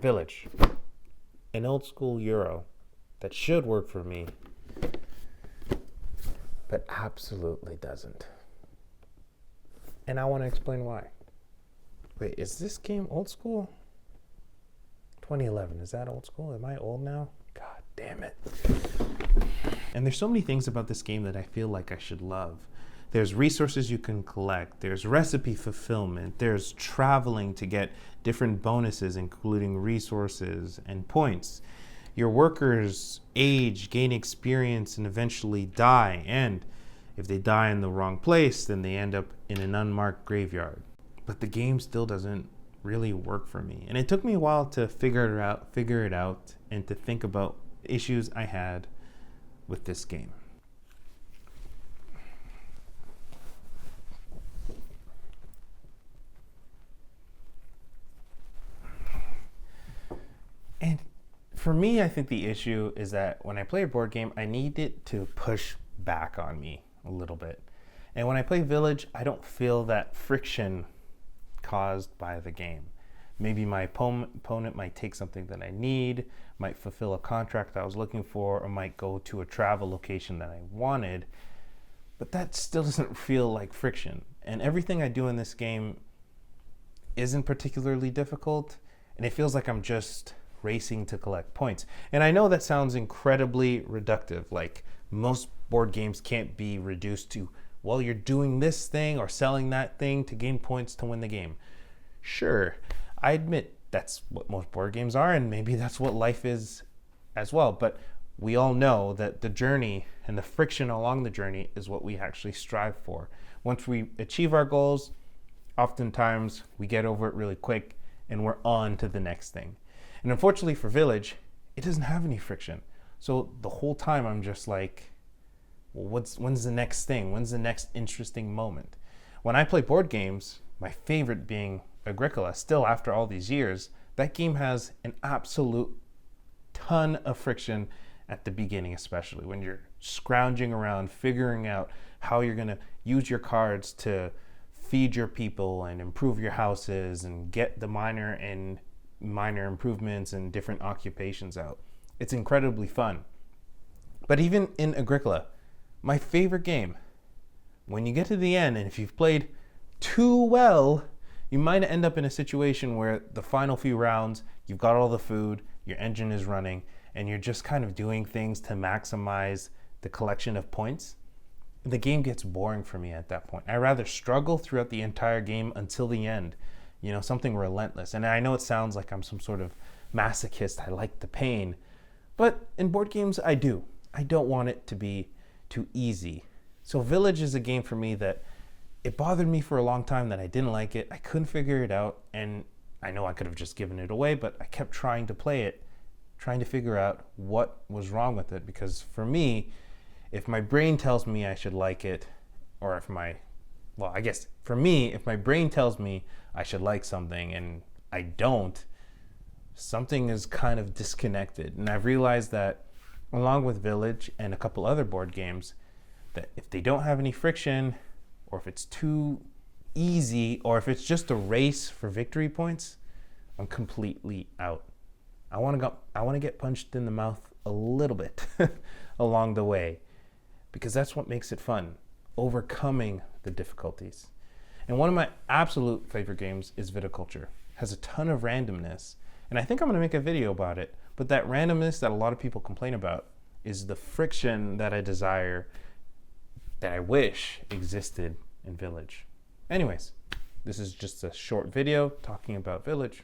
Village, an old school Euro that should work for me, but absolutely doesn't. And I want to explain why. Wait, is this game old school? 2011, is that old school? Am I old now? God damn it. And there's so many things about this game that I feel like I should love. There's resources you can collect, there's recipe fulfillment, there's traveling to get different bonuses, including resources and points. Your workers age, gain experience, and eventually die. And if they die in the wrong place, then they end up in an unmarked graveyard. But the game still doesn't really work for me. And it took me a while to figure it out, and to think about issues I had with this game. And for me, I think the issue is that when I play a board game, I need it to push back on me a little bit. And when I play Village, I don't feel that friction caused by the game. Maybe my opponent might take something that I need, might fulfill a contract I was looking for, or might go to a travel location that I wanted, but that still doesn't feel like friction. And everything I do in this game isn't particularly difficult, and it feels like I'm just racing to collect points. And I know that sounds incredibly reductive, like most board games can't be reduced to, well, you're doing this thing or selling that thing to gain points to win the game. Sure, I admit that's what most board games are, and maybe that's what life is as well, but we all know that the journey and the friction along the journey is what we actually strive for. Once we achieve our goals, oftentimes we get over it really quick and we're on to the next thing. And unfortunately for Village, it doesn't have any friction. So the whole time I'm just like, well, when's the next thing? When's the next interesting moment? When I play board games, my favorite being Agricola, still after all these years, that game has an absolute ton of friction at the beginning, especially when you're scrounging around, figuring out how you're gonna use your cards to feed your people and improve your houses and get the minor improvements and different occupations out. It's incredibly fun. But even in Agricola, my favorite game, when you get to the end, and if you've played too well, you might end up in a situation where the final few rounds, you've got all the food, your engine is running, and you're just kind of doing things to maximize the collection of points. The game gets boring for me at that point. I rather struggle throughout the entire game until the end, something relentless. And I know it sounds like I'm some sort of masochist, I like the pain, but in board games, I do. I don't want it to be too easy. So Village is a game for me that it bothered me for a long time that I didn't like it. I couldn't figure it out, and I know I could have just given it away, but I kept trying to play it, trying to figure out what was wrong with it. Because for me, if my brain tells me I should like it, or if my brain tells me I should like something and I don't, something is kind of disconnected. And I've realized that along with Village and a couple other board games, that if they don't have any friction, or if it's too easy, or if it's just a race for victory points, I'm completely out. I want to get punched in the mouth a little bit along the way, because that's what makes it fun, overcoming the difficulties. And one of my absolute favorite games is Viticulture. It has a ton of randomness, and I think I'm going to make a video about it, but that randomness that a lot of people complain about is the friction that I desire, that I wish existed in Village. Anyways, this is just a short video talking about Village.